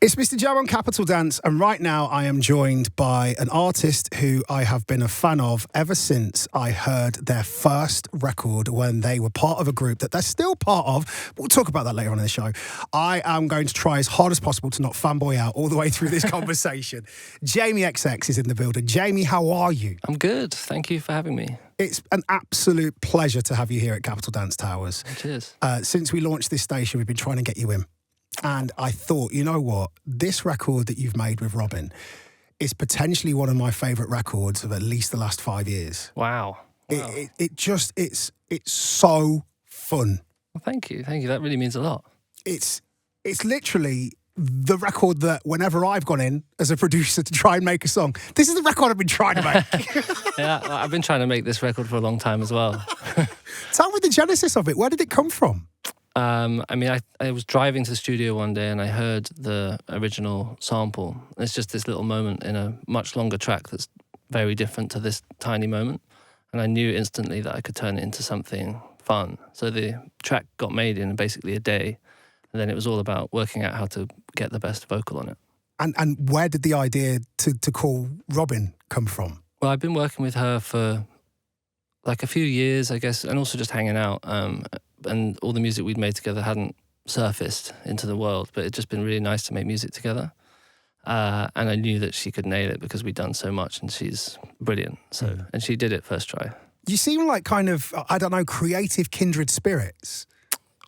It's MistaJam on Capital Dance, and right now I am joined by an artist who I have been a fan of ever since I heard their first record when they were part of a group that they're still part of. We'll talk about that later on in the show. I am going to try as hard as possible to not fanboy out all the way through this conversation. Jamie XX is in the building. Jamie, how are you? I'm good. Thank you for having me. It's an absolute pleasure to have you here at Capital Dance Towers. Cheers. Since we launched this station, we've been trying to get you in. And I thought, you know what? This record that you've made with Robyn is potentially one of my favourite records of at least the last 5 years. Wow. It's so fun. Well, thank you. That really means a lot. It's literally the record that whenever I've gone in as a producer to try and make a song, this is the record I've been trying to make. Yeah, I've been trying to make this record for a long time as well. Tell me the genesis of it. Where did it come from? I was driving to the studio one day and I heard the original sample. It's just this little moment in a much longer track that's very different to this tiny moment. And I knew instantly that I could turn it into something fun. So the track got made in basically a day. And then it was all about working out how to get the best vocal on it. And where did the idea to call Robyn come from? Well, I've been working with her for like a few years, I guess, and also just hanging out. And all the music we'd made together hadn't surfaced into the world, but it'd just been really nice to make music together. And I knew that she could nail it because we'd done so much and she's brilliant. So, and she did it first try. You seem like kind of, I don't know, creative kindred spirits.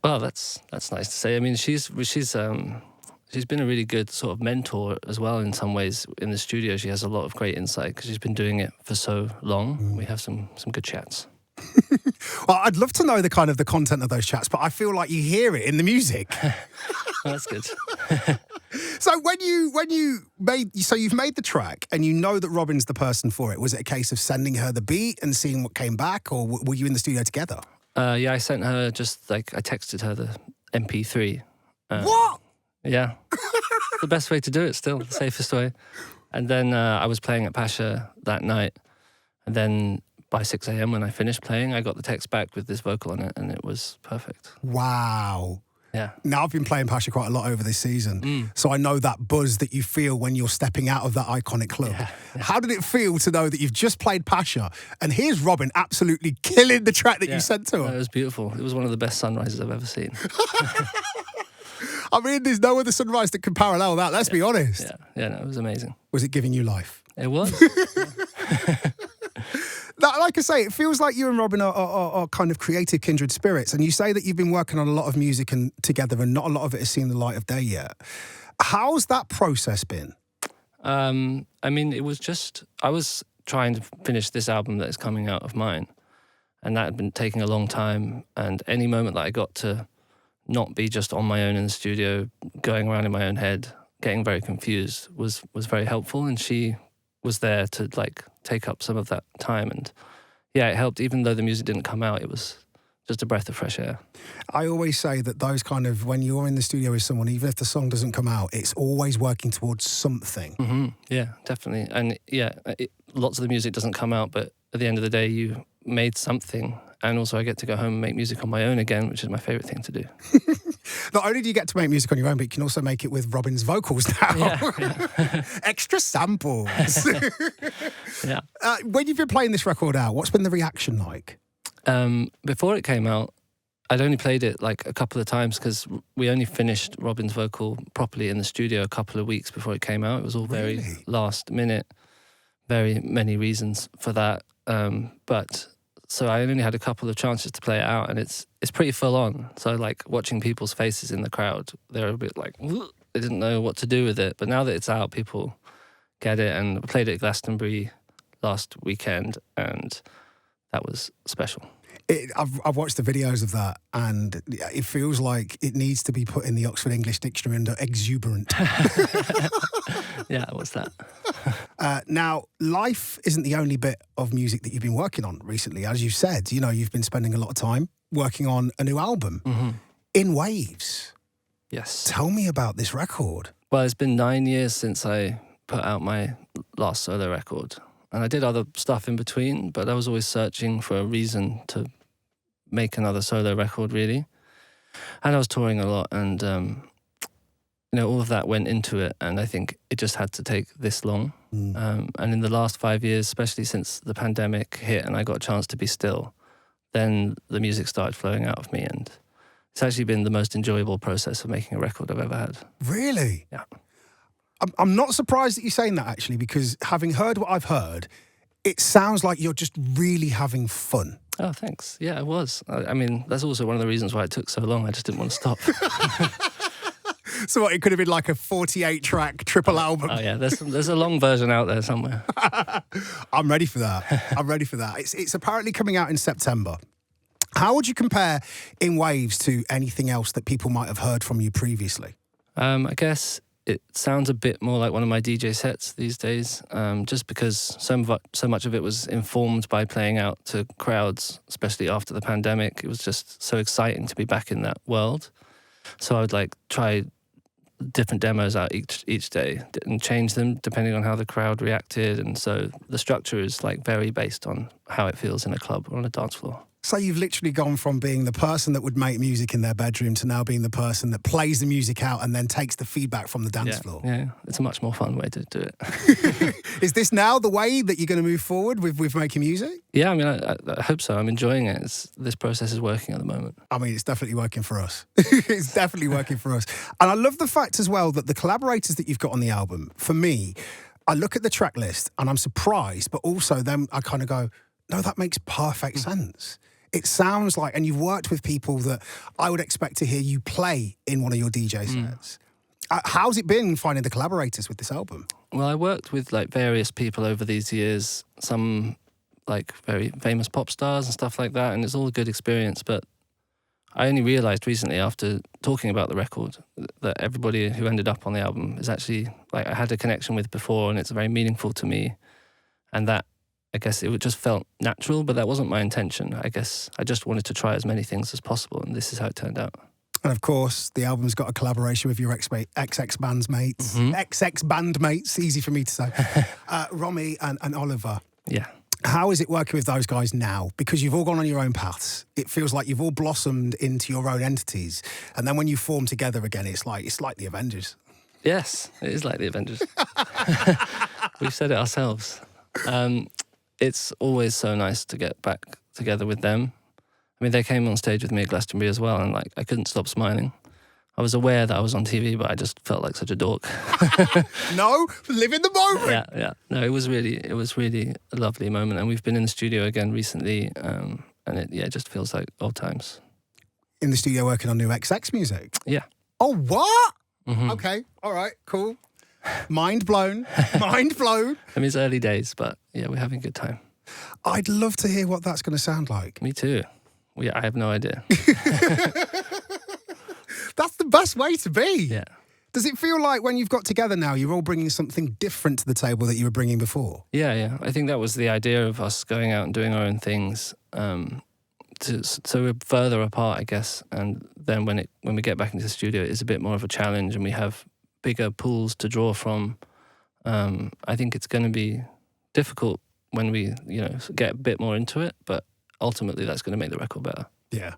Well, that's nice to say. I mean, she's been a really good sort of mentor as well in some ways in the studio. She has a lot of great insight because she's been doing it for so long. We have some good chats. Well, I'd love to know the content of those chats, but I feel like you hear it in the music. Well, that's good. So you've made the track and you know that Robyn's the person for it. Was it a case of sending her the beat and seeing what came back, or were you in the studio together? Yeah, I sent her I texted her the MP3. What? Yeah. The best way to do it still, the safest way. And then I was playing at Pasha that night. And then by 6 a.m. when I finished playing, I got the text back with this vocal on it and it was perfect. Wow. Yeah. Now, I've been playing Pasha quite a lot over this season, so I know that buzz that you feel when you're stepping out of that iconic club. Yeah. How did it feel to know that you've just played Pasha and here's Robyn absolutely killing the track that you sent to her? It was beautiful. It was one of the best sunrises I've ever seen. I mean, there's no other sunrise that can parallel that, let's be honest. Yeah, no, it was amazing. Was it giving you life? It was. Like I say, it feels like you and Robyn are kind of creative kindred spirits. And you say that you've been working on a lot of music together and not a lot of it has seen the light of day yet. How's that process been? I mean, it was I was trying to finish this album that is coming out of mine. And that had been taking a long time. And any moment that I got to not be just on my own in the studio, going around in my own head, getting very confused was very helpful. And she was there to take up some of that time, and yeah, it helped. Even though the music didn't come out, it was just a breath of fresh air. I always say that those when you're in the studio with someone, even if the song doesn't come out, it's always working towards something. Mm-hmm. Yeah, definitely. And yeah, lots of the music doesn't come out, but at the end of the day, you made something. And also I get to go home and make music on my own again, which is my favourite thing to do. Not only do you get to make music on your own, but you can also make it with Robyn's vocals now. Yeah. Extra samples. Yeah. When you've been playing this record out, what's been the reaction like? Before it came out, I'd only played it a couple of times because we only finished Robyn's vocal properly in the studio a couple of weeks before it came out. It was all very last minute, very many reasons for that. So I only had a couple of chances to play it out, and it's pretty full on. So watching people's faces in the crowd, they're a bit they didn't know what to do with it. But now that it's out, people get it. And I played it at Glastonbury last weekend, and that was special. I've watched the videos of that, and it feels like it needs to be put in the Oxford English Dictionary under exuberant. Yeah, what's that? Now, life isn't the only bit of music that you've been working on recently. As you said, you've been spending a lot of time working on a new album, In Waves. Yes. Tell me about this record. Well, it's been 9 years since I put out my last solo record. And I did other stuff in between, but I was always searching for a reason to make another solo record, really. And I was touring a lot, and all of that went into it, and I think it just had to take this long. And in the last 5 years, especially since the pandemic hit and I got a chance to be still, then the music started flowing out of me, and it's actually been the most enjoyable process of making a record I've ever had. Really? Yeah. I'm not surprised that you're saying that, actually, because having heard what I've heard, it sounds like you're just really having fun. Oh, thanks. Yeah, I was. I mean, that's also one of the reasons why it took so long. I just didn't want to stop. So what, it could have been like a 48-track triple album. Oh, yeah, there's a long version out there somewhere. I'm ready for that. I'm ready for that. It's apparently coming out in September. How would you compare In Waves to anything else that people might have heard from you previously? I guess it sounds a bit more like one of my DJ sets these days, just because so much of it was informed by playing out to crowds, especially after the pandemic. It was just so exciting to be back in that world. So I would like try different demos out each day and change them depending on how the crowd reacted. And so the structure is like very based on how it feels in a club or on a dance floor. So you've literally gone from being the person that would make music in their bedroom to now being the person that plays the music out and then takes the feedback from the dance floor. Yeah, it's a much more fun way to do it. Is this now the way that you're going to move forward with making music? Yeah, I mean, I hope so. I'm enjoying it. This process is working at the moment. I mean, it's definitely working for us. It's definitely working for us. And I love the fact as well that the collaborators that you've got on the album, for me, I look at the track list and I'm surprised, but also then I kind of go, no, that makes perfect sense. It sounds like, and you've worked with people that I would expect to hear you play in one of your DJ sets. How's it been finding the collaborators with this album? Well, I worked with like various people over these years, some like very famous pop stars and stuff like that, and it's all a good experience. But I only realised recently after talking about the record that everybody who ended up on the album is actually like I had a connection with before, and it's very meaningful to me. And that, I guess it just felt natural, but that wasn't my intention. I guess I just wanted to try as many things as possible, and this is how it turned out. And of course, the album's got a collaboration with your XX bandmates. XX bandmates, easy for me to say. Romy and Oliver. Yeah. How is it working with those guys now? Because you've all gone on your own paths. It feels like you've all blossomed into your own entities. And then when you form together again, it's like the Avengers. Yes, it is like the Avengers. We've said it ourselves. It's always so nice to get back together with them. I mean, they came on stage with me at Glastonbury as well, and like I couldn't stop smiling. I was aware that I was on TV, but I just felt like such a dork. No, live in the moment. Yeah. No, it was really a lovely moment, and we've been in the studio again recently, and it just feels like old times. In the studio working on new XX music. Yeah. Oh, what? Okay, all right, cool. Mind blown. Mind blown. I mean, it's early days, but yeah, we're having a good time. I'd love to hear what that's going to sound like. Me too. I have no idea. That's the best way to be. Yeah. Does it feel like when you've got together now, you're all bringing something different to the table that you were bringing before? Yeah. I think that was the idea of us going out and doing our own things. So we're further apart, I guess. And then when we get back into the studio, it's a bit more of a challenge, and we have bigger pools to draw from. I think it's going to be difficult when we, get a bit more into it, but ultimately that's going to make the record better. Yeah.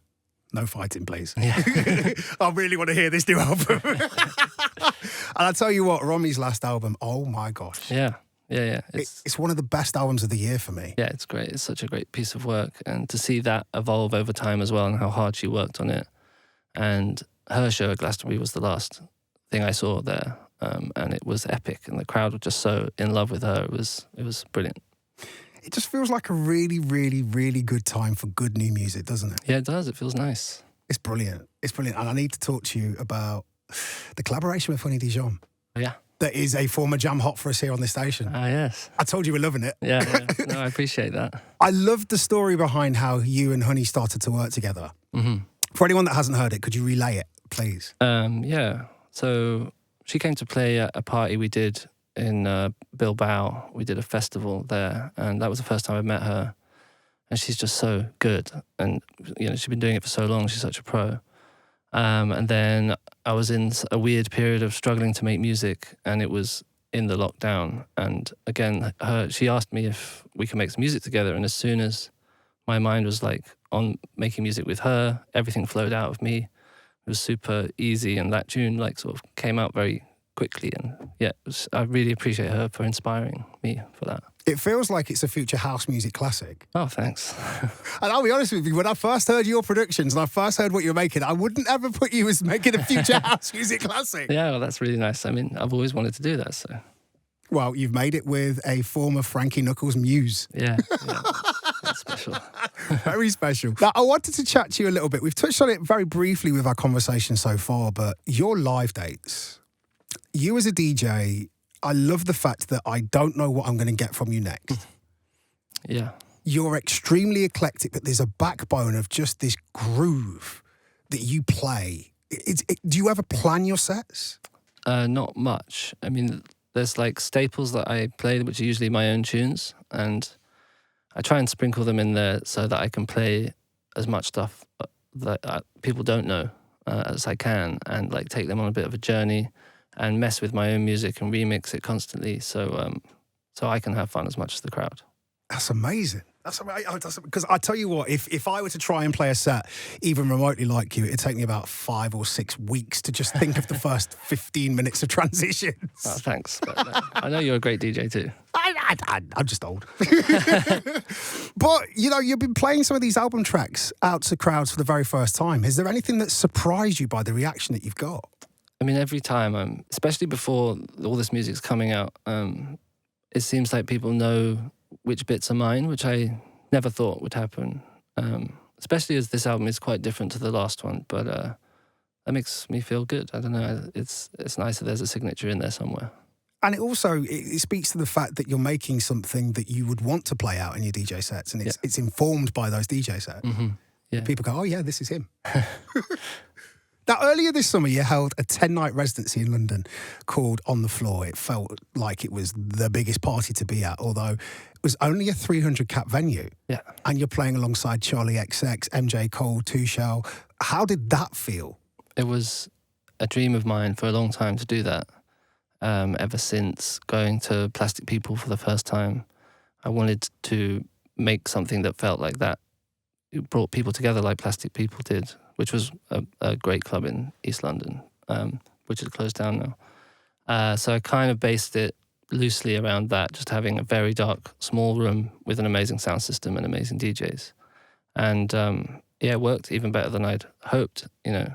No fighting, please. Yeah. I really want to hear this new album. And I'll tell you what, Romy's last album, oh my gosh. Yeah. It's one of the best albums of the year for me. Yeah, it's great. It's such a great piece of work. And to see that evolve over time as well, and how hard she worked on it. And her show at Glastonbury was the last thing I saw there. And it was epic. And the crowd were just so in love with her. It was brilliant. It just feels like a really, really, really good time for good new music, doesn't it? Yeah, it does. It feels nice. It's brilliant. It's brilliant. And I need to talk to you about the collaboration with Honey Dijon. Yeah. That is a former jam hot for us here on this station. Ah, yes. I told you we're loving it. Yeah. No, I appreciate that. I love the story behind how you and Honey started to work together. Mm-hmm. For anyone that hasn't heard it, could you relay it, please? Yeah. So she came to play at a party we did in Bilbao. We did a festival there, and that was the first time I met her. And she's just so good. And, she's been doing it for so long. She's such a pro. And then I was in a weird period of struggling to make music, and it was in the lockdown. And again, she asked me if we could make some music together. And as soon as my mind was like on making music with her, everything flowed out of me. was super easy, and that tune like sort of came out very quickly. And yeah, I really appreciate her for inspiring me for that. It feels like it's a future house music classic. Oh, thanks. And I'll be honest with you, when I first heard your productions and I first heard what you were making, I wouldn't ever put you as making a future house music classic. Yeah, well, that's really nice. I mean, I've always wanted to do that, so. Well, you've made it with a former Frankie Knuckles muse. Yeah, that's special. Very special. Now, I wanted to chat to you a little bit. We've touched on it very briefly with our conversation so far, but your live dates, you as a DJ, I love the fact that I don't know what I'm going to get from you next. Yeah. You're extremely eclectic, but there's a backbone of just this groove that you play. Do you ever plan your sets? Not much. I mean, there's like staples that I play, which are usually my own tunes, and I try and sprinkle them in there so that I can play as much stuff that people don't know as I can, and like take them on a bit of a journey and mess with my own music and remix it constantly, so I can have fun as much as the crowd. That's amazing. Because I tell you what, if I were to try and play a set even remotely like you, it'd take me about 5 or 6 weeks to just think of the first 15 minutes of transitions. Oh, thanks. But, I know you're a great DJ too. I'm just old. But, you know, you've been playing some of these album tracks out to crowds for the very first time. Is there anything that surprised you by the reaction that you've got? I mean, every time, especially before all this music's coming out, it seems like people know which bits are mine, which I never thought would happen. Especially as this album is quite different to the last one, but that makes me feel good. I don't know. It's nice that there's a signature in there somewhere. And it speaks to the fact that you're making something that you would want to play out in your DJ sets, and it's informed by those DJ sets. Mm-hmm. Yeah. People go, oh yeah, this is him. Now, earlier this summer, you held a 10-night residency in London called On The Floor. It felt like it was the biggest party to be at, although it was only a 300-cap venue. Yeah. And you're playing alongside Charlie XX, MJ Cole, Two Shell. How did that feel? It was a dream of mine for a long time to do that. Ever since going to Plastic People for the first time, I wanted to make something that felt like that. It brought people together like Plastic People did, which was a great club in East London, which has closed down now. So I kind of based it loosely around that, just having a very dark, small room with an amazing sound system and amazing DJs. And it worked even better than I'd hoped. You know,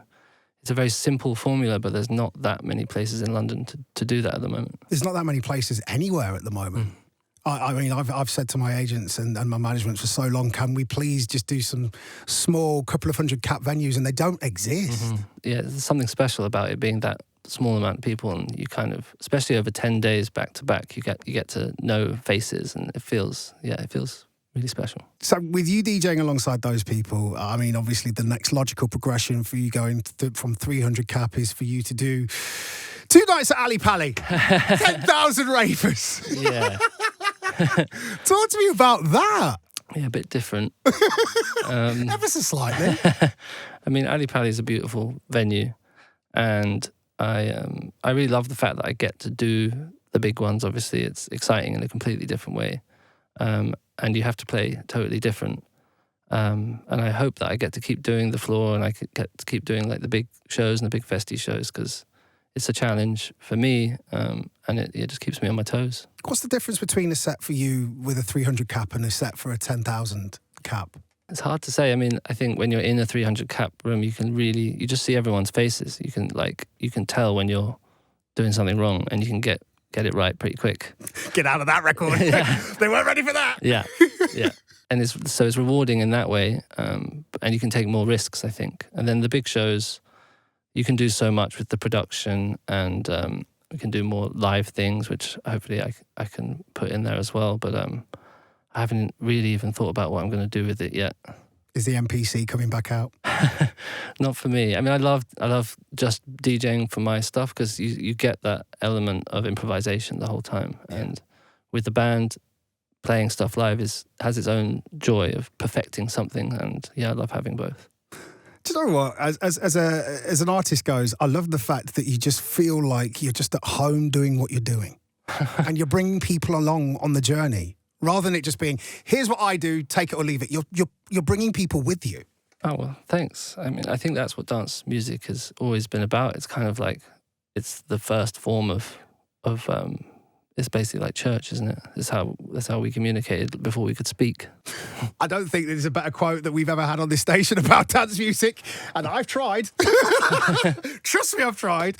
it's a very simple formula, but there's not that many places in London to do that at the moment. There's not that many places anywhere at the moment. I mean, I've said to my agents and my management for so long, can we please just do some small couple of 100-cap venues, and they don't exist. Mm-hmm. Yeah, there's something special about it being that small amount of people, and you kind of, especially over 10 days back to back, you get to know faces, and it feels really special. So with you DJing alongside those people, I mean, obviously the next logical progression for you going from 300-cap is for you to do 2 nights at Ali Pali, 10,000 ravers. Yeah. Talk to me about that. Yeah, a bit different. Ever so slightly. I mean, Ali Pali is a beautiful venue, and I really love the fact that I get to do the big ones. Obviously, it's exciting in a completely different way, and you have to play totally different. And I hope that I get to keep doing the floor, and I get to keep doing like the big shows and the big festy shows, because it's a challenge for me, and it just keeps me on my toes. What's the difference between a set for you with a 300-cap and a set for a 10,000-cap? It's hard to say. I mean, I think when you're in a 300-cap room, you just see everyone's faces. You can tell when you're doing something wrong, and you can get it right pretty quick. Get out of that record. Yeah. They weren't ready for that. Yeah, yeah. And it's rewarding in that way, and you can take more risks, I think. And then the big shows, you can do so much with the production, and we can do more live things, which hopefully I can put in there as well. But I haven't really even thought about what I'm going to do with it yet. Is the MPC coming back out? Not for me. I mean, I love just DJing for my stuff, because you get that element of improvisation the whole time. Yeah. And with the band, playing stuff live has its own joy of perfecting something. And yeah, I love having both. Do you know what? As an artist goes, I love the fact that you just feel like you're just at home doing what you're doing, and you're bringing people along on the journey, rather than it just being, here's what I do, take it or leave it. You're bringing people with you. Oh, well, thanks. I mean, I think that's what dance music has always been about. It's kind of like, it's the first form of it's basically like church, isn't it? That's how we communicated before we could speak. I don't think there's a better quote that we've ever had on this station about dance music, and I've tried. Trust me, I've tried.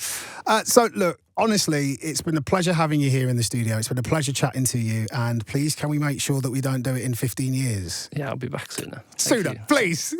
So look, honestly, it's been a pleasure having you here in the studio. It's been a pleasure chatting to you, and please, can we make sure that we don't do it in 15 years? Yeah, I'll be back sooner. Sooner, please.